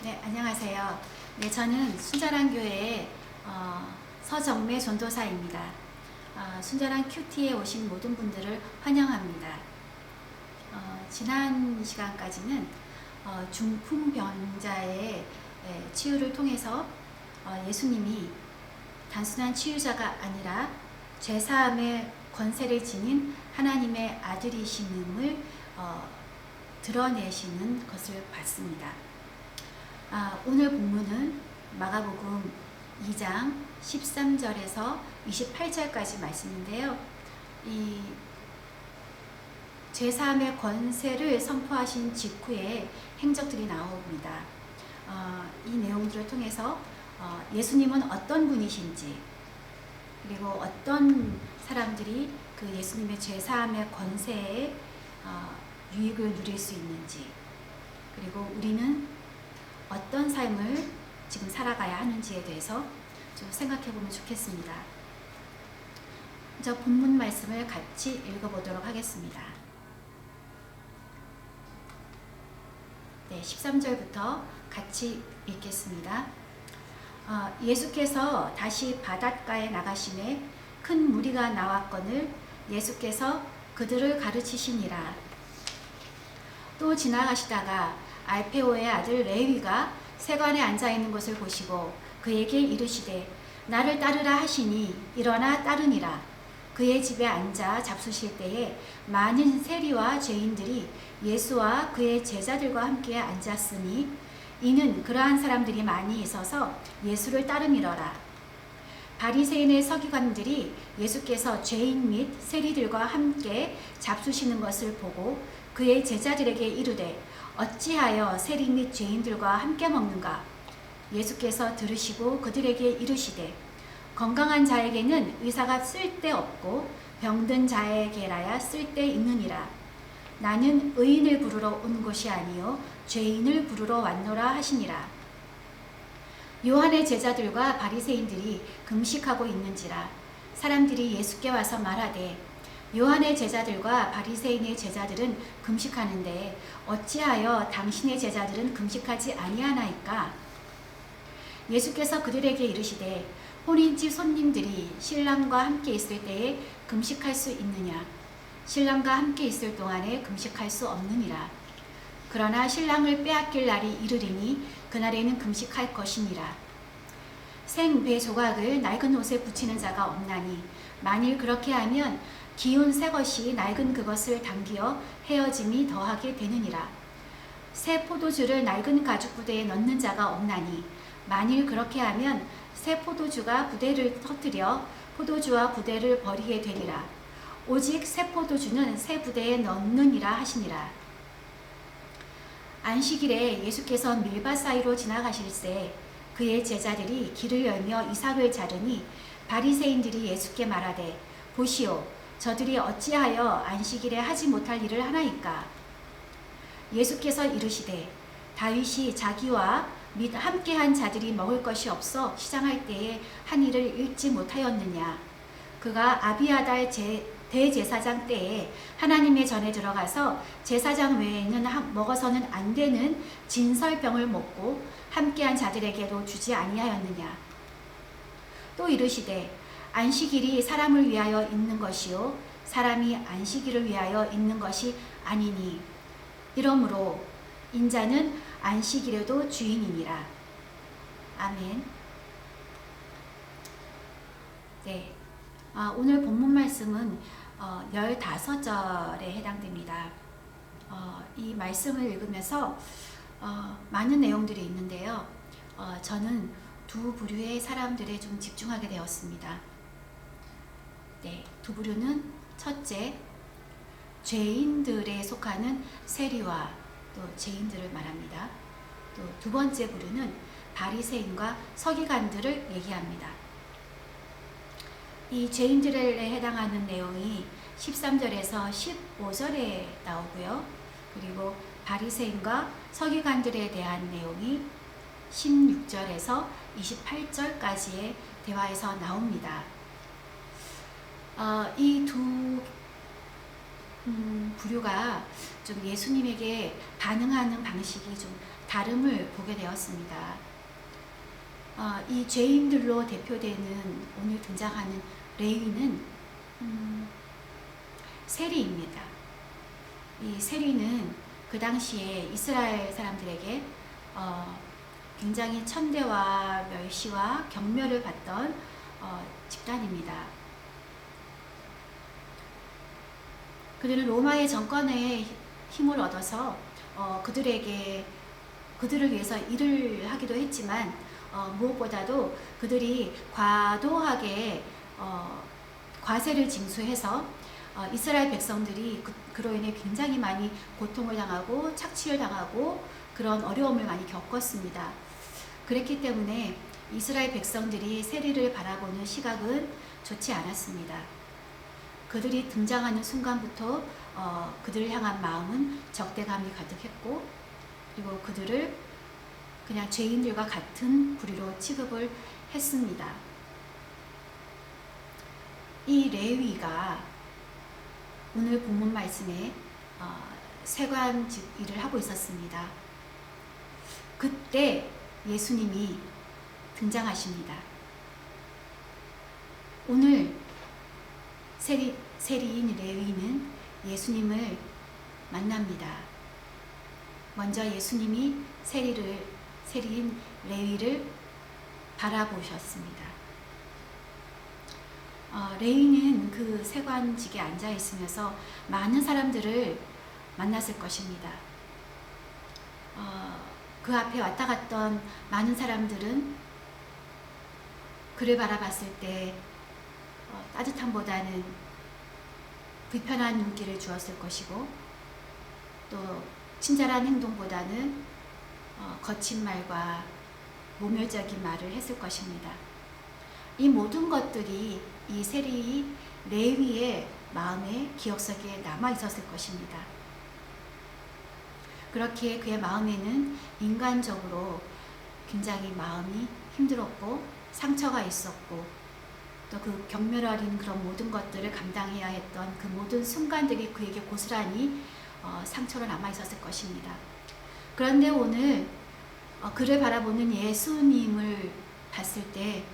네, 안녕하세요. 네, 저는 순자랑교회의 서정매 전도사입니다. 순자랑 큐티에 오신 모든 분들을 환영합니다. 지난 시간까지는 중풍병자의 치유를 통해서 예수님이 단순한 치유자가 아니라 죄사함의 권세를 지닌 하나님의 아들이심을 드러내시는 것을 봤습니다. 오늘 본문은 마가복음 2장 13절에서 28절까지 말씀인데요. 이 죄사함의 권세를 선포하신 직후에 행적들이 나옵니다. 이 내용들을 통해서 예수님은 어떤 분이신지, 그리고 어떤 사람들이 그 예수님의 죄사함의 권세에 유익을 누릴 수 있는지, 그리고 우리는 어떤 삶을 지금 살아가야 하는지에 대해서 좀 생각해 보면 좋겠습니다. 저 본문 말씀을 같이 읽어보도록 하겠습니다. 네, 13절부터 같이 읽겠습니다. 예수께서 다시 바닷가에 나가시매 큰 무리가 나왔거늘 예수께서 그들을 가르치시니라. 또 지나가시다가 알페오의 아들 레위가 세관에 앉아있는 것을 보시고 그에게 이르시되 나를 따르라 하시니 일어나 따르니라. 그의 집에 앉아 잡수실 때에 많은 세리와 죄인들이 예수와 그의 제자들과 함께 앉았으니 이는 그러한 사람들이 많이 있어서 예수를 따름이러라. 바리새인의 서기관들이 예수께서 죄인 및 세리들과 함께 잡수시는 것을 보고 그의 제자들에게 이르되 어찌하여 세리 및 죄인들과 함께 먹는가? 예수께서 들으시고 그들에게 이르시되 건강한 자에게는 의사가 쓸데없고 병든 자에게라야 쓸데있느니라. 나는 의인을 부르러 온 것이 아니요 죄인을 부르러 왔노라 하시니라. 요한의 제자들과 바리새인들이 금식하고 있는지라. 사람들이 예수께 와서 말하되 요한의 제자들과 바리새인의 제자들은 금식하는데 어찌하여 당신의 제자들은 금식하지 아니하나이까? 예수께서 그들에게 이르시되 혼인집 손님들이 신랑과 함께 있을 때에 금식할 수 있느냐? 신랑과 함께 있을 동안에 금식할 수 없느니라. 그러나 신랑을 빼앗길 날이 이르리니 그날에는 금식할 것이니라. 생배 조각을 낡은 옷에 붙이는 자가 없나니 만일 그렇게 하면 기운 새 것이 낡은 그것을 당기어 헤어짐이 더하게 되느니라. 새 포도주를 낡은 가죽 부대에 넣는 자가 없나니 만일 그렇게 하면 새 포도주가 부대를 터뜨려 포도주와 부대를 버리게 되리라. 오직 새 포도주는 새 부대에 넣느니라 하시니라. 안식일에 예수께서 밀밭 사이로 지나가실새 그의 제자들이 길을 열며 이삭을 자르니 바리새인들이 예수께 말하되 보시오 저들이 어찌하여 안식일에 하지 못할 일을 하나이까? 예수께서 이르시되 다윗이 자기와 및 함께한 자들이 먹을 것이 없어 시장할 때에 한 일을 읽지 못하였느냐? 그가 아비아달 대제사장 때에 하나님의 전에 들어가서 제사장 외에는 먹어서는 안 되는 진설병을 먹고 함께한 자들에게도 주지 아니하였느냐? 또 이르시되 안식일이 사람을 위하여 있는 것이요 사람이 안식일을 위하여 있는 것이 아니니 이러므로 인자는 안식일에도 주인이니라. 아멘. 네, 오늘 본문 말씀은 15절에 해당됩니다. 이 말씀을 읽으면서 많은 내용들이 있는데요. 저는 두 부류의 사람들에 좀 집중하게 되었습니다. 네, 두 부류는 첫째, 죄인들에 속하는 세리와 또 죄인들을 말합니다. 또 두 번째 부류는 바리새인과 서기관들을 얘기합니다. 이 죄인들에 해당하는 내용이 13절에서 15절에 나오고요. 그리고 바리새인과 서기관들에 대한 내용이 16절에서 28절까지의 대화에서 나옵니다. 이 두 부류가 좀 예수님에게 반응하는 방식이 좀 다름을 보게 되었습니다. 이 죄인들로 대표되는 오늘 등장하는 레위는 세리입니다. 이 세리는 그 당시에 이스라엘 사람들에게 굉장히 천대와 멸시와 경멸을 받던 집단입니다. 그들은 로마의 정권에 힘을 얻어서 그들을 위해서 일을 하기도 했지만 무엇보다도 그들이 과도하게 과세를 징수해서 이스라엘 백성들이 그로 인해 굉장히 많이 고통을 당하고 착취를 당하고 그런 어려움을 많이 겪었습니다. 그랬기 때문에 이스라엘 백성들이 세리를 바라보는 시각은 좋지 않았습니다. 그들이 등장하는 순간부터 그들을 향한 마음은 적대감이 가득했고, 그리고 그들을 그냥 죄인들과 같은 부류로 취급을 했습니다. 이 레위가 오늘 본문 말씀에 세관직 일을 하고 있었습니다. 그때 예수님이 등장하십니다. 오늘 세리인 레위는 예수님을 만납니다. 먼저 예수님이 세리인 레위를 바라보셨습니다. 레위는 그 세관직에 앉아 있으면서 많은 사람들을 만났을 것입니다. 그 앞에 왔다 갔던 많은 사람들은 그를 바라봤을 때 따뜻함보다는 불편한 눈길을 주었을 것이고, 또 친절한 행동보다는 거친 말과 모멸적인 말을 했을 것입니다. 이 모든 것들이 이 세리 레위의 마음의 기억속에 남아 있었을 것입니다. 그렇게 그의 마음에는 인간적으로 굉장히 마음이 힘들었고 상처가 있었고, 또 그 경멸 어린 그런 모든 것들을 감당해야 했던 그 모든 순간들이 그에게 고스란히 상처로 남아 있었을 것입니다. 그런데 오늘 그를 바라보는 예수님을 봤을 때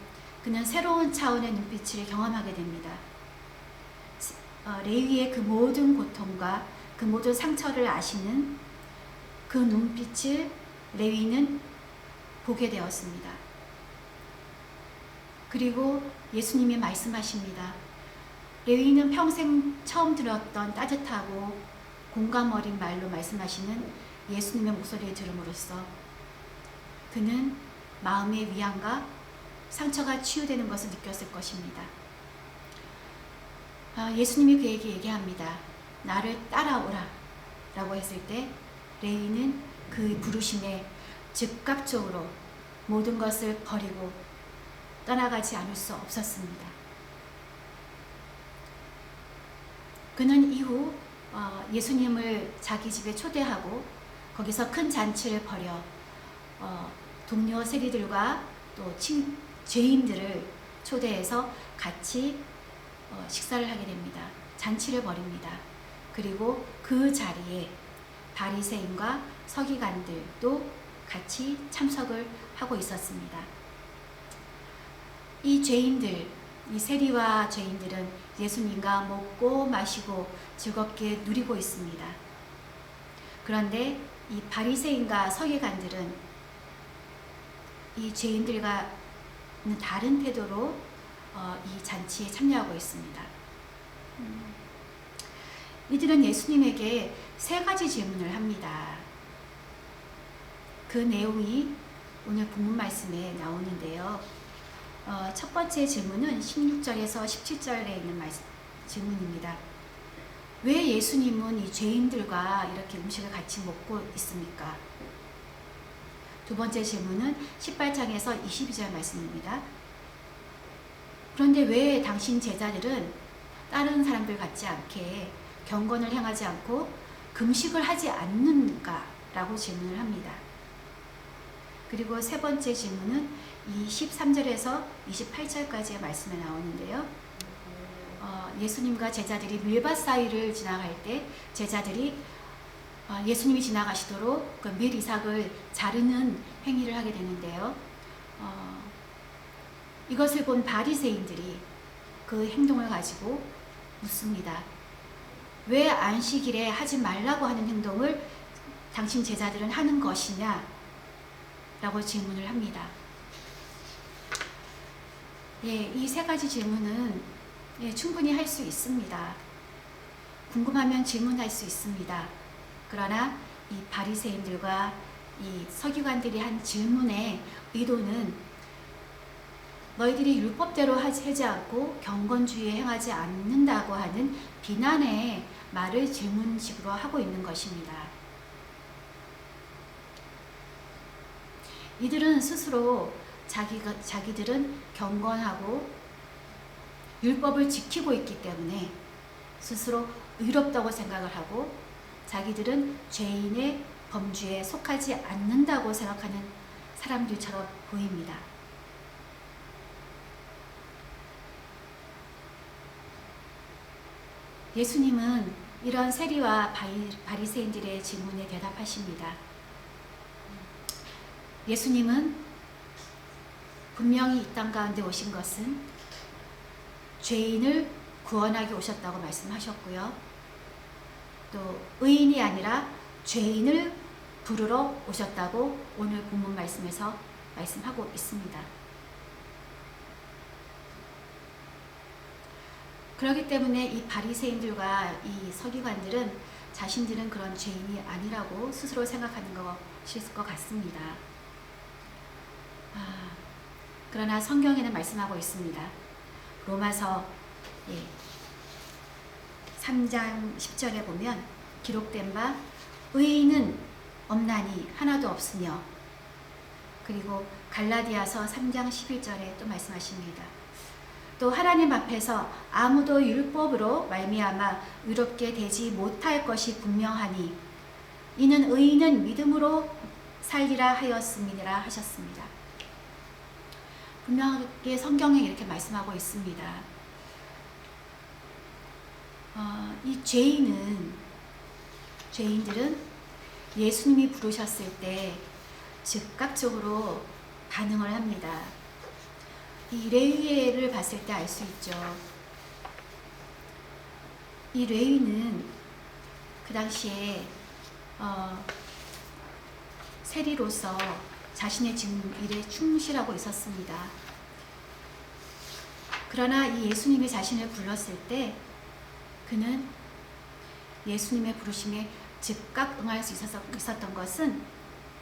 그는 새로운 차원의 눈빛을 경험하게 됩니다. 레위의 그 모든 고통과 그 모든 상처를 아시는 그 눈빛을 레위는 보게 되었습니다. 그리고 예수님이 말씀하십니다. 레위는 평생 처음 들었던 따뜻하고 공감 어린 말로 말씀하시는 예수님의 목소리를 들음으로써 그는 마음의 위안과 상처가 치유되는 것을 느꼈을 것입니다. 예수님이 그에게 얘기합니다. 나를 따라오라 라고 했을 때 레위는 그 부르심에 즉각적으로 모든 것을 버리고 떠나가지 않을 수 없었습니다. 그는 이후 예수님을 자기 집에 초대하고 거기서 큰 잔치를 벌여 동료 세리들과 또 죄인들을 초대해서 같이 식사를 하게 됩니다. 잔치를 벌입니다. 그리고 그 자리에 바리새인과 서기관들도 같이 참석을 하고 있었습니다. 이 죄인들, 이 세리와 죄인들은 예수님과 먹고 마시고 즐겁게 누리고 있습니다. 그런데 이 바리새인과 서기관들은 이 죄인들과는 다른 태도로 이 잔치에 참여하고 있습니다. 이들은 예수님에게 세 가지 질문을 합니다. 그 내용이 오늘 본문 말씀에 나오는데요. 첫 번째 질문은 16절에서 17절에 있는 질문입니다. 왜 예수님은 이 죄인들과 이렇게 음식을 같이 먹고 있습니까? 두 번째 질문은 18장에서 22절 말씀입니다. 그런데 왜 당신 제자들은 다른 사람들 같지 않게 경건을 행하지 않고 금식을 하지 않는가? 라고 질문을 합니다. 그리고 세 번째 질문은 23절에서 28절까지의 말씀에 나오는데요. 예수님과 제자들이 밀밭 사이를 지나갈 때 제자들이 예수님이 지나가시도록 그 밀이삭을 자르는 행위를 하게 되는데요. 이것을 본 바리새인들이 그 행동을 가지고 묻습니다. 왜 안식일에 하지 말라고 하는 행동을 당신 제자들은 하는 것이냐? 라고 질문을 합니다. 이 세 가지 질문은 충분히 할 수 있습니다. 궁금하면 질문할 수 있습니다. 그러나 이 바리새인들과 이 서기관들이 한 질문의 의도는 너희들이 율법대로 하지 않고 경건주의에 행하지 않는다고 하는 비난의 말을 질문식으로 하고 있는 것입니다. 이들은 스스로 자기들은 경건하고 율법을 지키고 있기 때문에 스스로 의롭다고 생각을 하고 자기들은 죄인의 범주에 속하지 않는다고 생각하는 사람들처럼 보입니다. 예수님은 이런 세리와 바리새인들의 질문에 대답하십니다. 예수님은 분명히 이 땅 가운데 오신 것은 죄인을 구원하기 오셨다고 말씀하셨고요. 또 의인이 아니라 죄인을 부르러 오셨다고 오늘 본문 말씀에서 말씀하고 있습니다. 그렇기 때문에 이 바리새인들과 이 서기관들은 자신들은 그런 죄인이 아니라고 스스로 생각하는 것일 것 같습니다. 그러나 성경에는 말씀하고 있습니다. 로마서 3장 10절에 보면 기록된 바 의인은 없나니 하나도 없으며, 그리고 갈라디아서 3장 11절에 또 말씀하십니다. 또 하나님 앞에서 아무도 율법으로 말미암아 의롭게 되지 못할 것이 분명하니 이는 의인은 믿음으로 살리라 하였음이니라 하셨습니다. 분명하게 성경에 이렇게 말씀하고 있습니다. 이 죄인들은 예수님이 부르셨을 때 즉각적으로 반응을 합니다. 이 레위를 봤을 때 알 수 있죠. 이 레위는 그 당시에 세리로서 자신의 일에 충실하고 있었습니다. 그러나 이 예수님이 자신을 불렀을 때 그는 예수님의 부르심에 즉각 응할 수 있었던 것은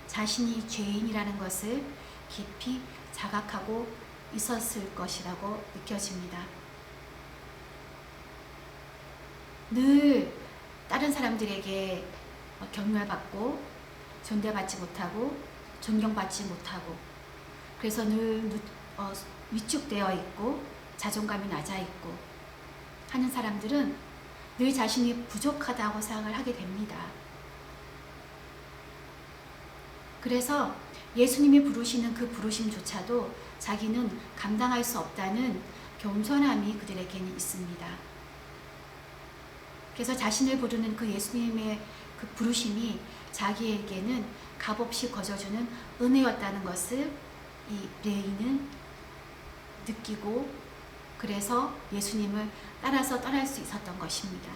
자신이 죄인이라는 것을 깊이 자각하고 있었을 것이라고 느껴집니다. 늘 다른 사람들에게 경멸받고 존대받지 못하고 존경받지 못하고, 그래서 늘 위축되어 있고 자존감이 낮아 있고 하는 사람들은 늘 자신이 부족하다고 생각을 하게 됩니다. 그래서 예수님이 부르시는 그 부르심조차도 자기는 감당할 수 없다는 겸손함이 그들에게는 있습니다. 그래서 자신을 부르는 그 예수님의 그 부르심이 자기에게는 값없이 거저주는 은혜였다는 것을 이 레위는 느끼고, 그래서 예수님을 따라서 떠날 수 있었던 것입니다.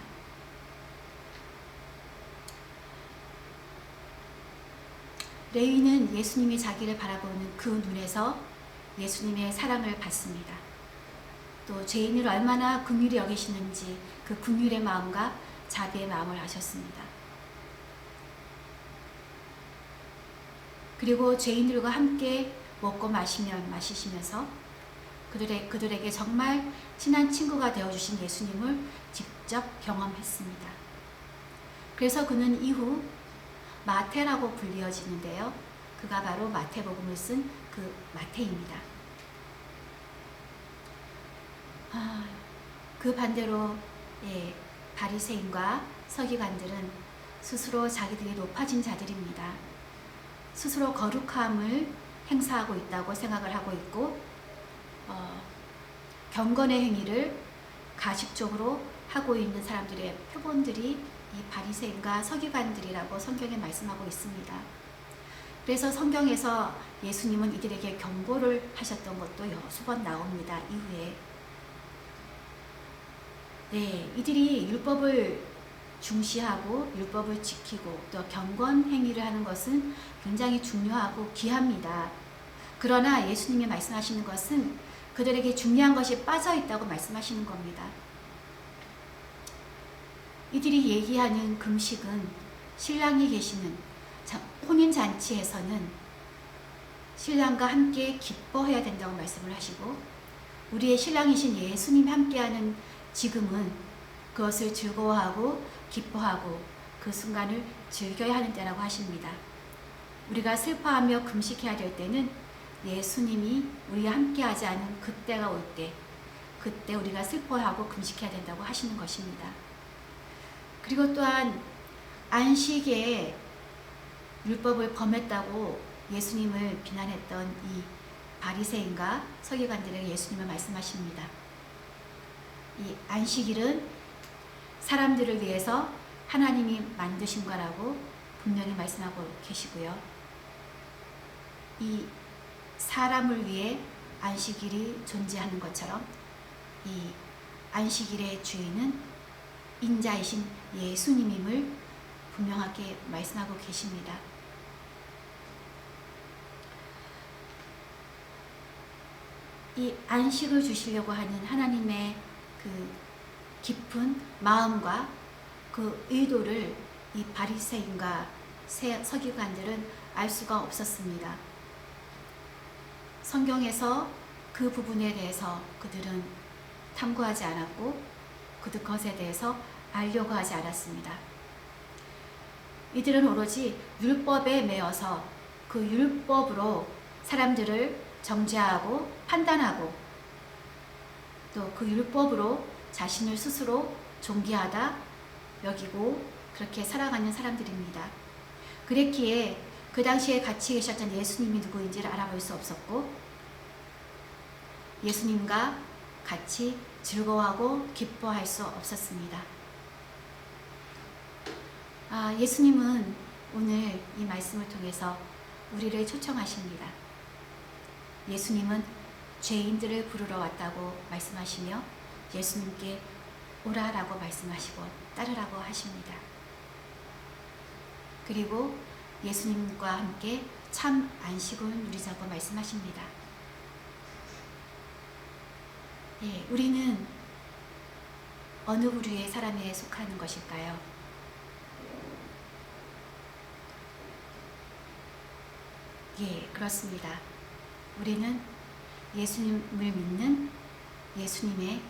레위는 예수님이 자기를 바라보는 그 눈에서 예수님의 사랑을 받습니다. 또 죄인을 얼마나 긍휼히 여기시는지 그 긍휼의 마음과 자비의 마음을 아셨습니다. 그리고 죄인들과 함께 먹고 마시시면서 그들에게 정말 친한 친구가 되어주신 예수님을 직접 경험했습니다. 그래서 그는 이후 마태라고 불리어지는데요. 그가 바로 마태복음을 쓴 그 마태입니다. 그 반대로 바리새인과 서기관들은 스스로 자기들이 높아진 자들입니다. 스스로 거룩함을 행사하고 있다고 생각을 하고 있고, 경건의 행위를 가식적으로 하고 있는 사람들의 표본들이 이 바리새인과 서기관들이라고 성경에 말씀하고 있습니다. 그래서 성경에서 예수님은 이들에게 경고를 하셨던 것도 여수 번 나옵니다. 이후에 이들이 율법을 중시하고 율법을 지키고 또 경건 행위를 하는 것은 굉장히 중요하고 귀합니다. 그러나 예수님이 말씀하시는 것은 그들에게 중요한 것이 빠져 있다고 말씀하시는 겁니다. 이들이 얘기하는 금식은 신랑이 계시는 혼인잔치에서는 신랑과 함께 기뻐해야 된다고 말씀을 하시고, 우리의 신랑이신 예수님이 함께하는 지금은 그것을 즐거워하고 기뻐하고 그 순간을 즐겨야 하는 때라고 하십니다. 우리가 슬퍼하며 금식해야 될 때는 예수님이 우리와 함께하지 않은 그때가 올 때, 그때 우리가 슬퍼하고 금식해야 된다고 하시는 것입니다. 그리고 또한 안식에 율법을 범했다고 예수님을 비난했던 이 바리새인과 서기관들에게 예수님은 말씀하십니다. 이 안식일은 사람들을 위해서 하나님이 만드신 거라고 분명히 말씀하고 계시고요. 이 사람을 위해 안식일이 존재하는 것처럼 이 안식일의 주인은 인자이신 예수님임을 분명하게 말씀하고 계십니다. 이 안식을 주시려고 하는 하나님의 그 깊은 마음과 그 의도를 이 바리새인과 서기관들은 알 수가 없었습니다. 성경에서 그 부분에 대해서 그들은 탐구하지 않았고 그것에 대해서 알려고 하지 않았습니다. 이들은 오로지 율법에 매여서 그 율법으로 사람들을 정죄하고 판단하고 또 그 율법으로 자신을 스스로 존귀하다 여기고 그렇게 살아가는 사람들입니다. 그랬기에 그 당시에 같이 계셨던 예수님이 누구인지를 알아볼 수 없었고 예수님과 같이 즐거워하고 기뻐할 수 없었습니다. 예수님은 오늘 이 말씀을 통해서 우리를 초청하십니다. 예수님은 죄인들을 부르러 왔다고 말씀하시며 예수님께 오라라고 말씀하시고 따르라고 하십니다. 그리고 예수님과 함께 참 안식을 누리자고 말씀하십니다. 우리는 어느 부류의 사람에 속하는 것일까요? 그렇습니다. 우리는 예수님을 믿는 예수님의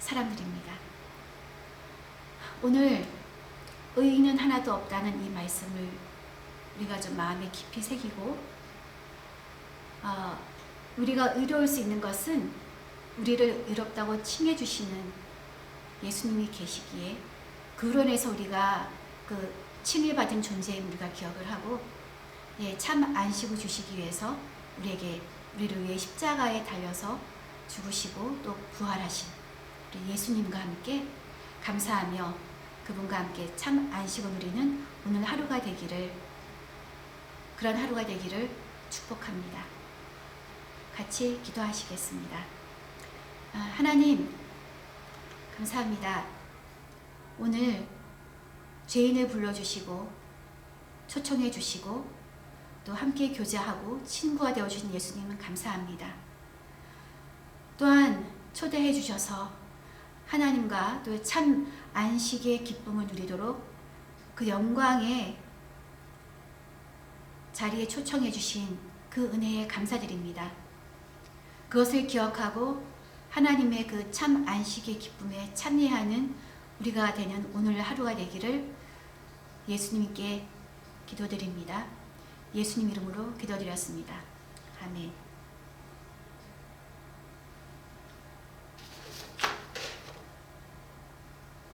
사람들입니다. 오늘 의인은 하나도 없다는 이 말씀을 우리가 좀 마음에 깊이 새기고 우리가 의로울 수 있는 것은 우리를 의롭다고 칭해주시는 예수님이 계시기에 그로 인해서 우리가 그 칭해받은 존재인 우리가 기억을 하고 참 안식을 주시기 위해서 우리를 위해 십자가에 달려서 죽으시고 또 부활하신 우리 예수님과 함께 감사하며 그분과 함께 참 안식을 누리는 오늘 하루가 되기를, 그런 하루가 되기를 축복합니다. 같이 기도하시겠습니다. 하나님 감사합니다. 오늘 죄인을 불러주시고 초청해 주시고 또 함께 교제하고 친구가 되어주신 예수님은 감사합니다. 또한 초대해 주셔서 하나님과 또 참 안식의 기쁨을 누리도록 그 영광의 자리에 초청해 주신 그 은혜에 감사드립니다. 그것을 기억하고 하나님의 그 참 안식의 기쁨에 참여하는 우리가 되는 오늘 하루가 되기를 예수님께 기도드립니다. 예수님 이름으로 기도드렸습니다. 아멘.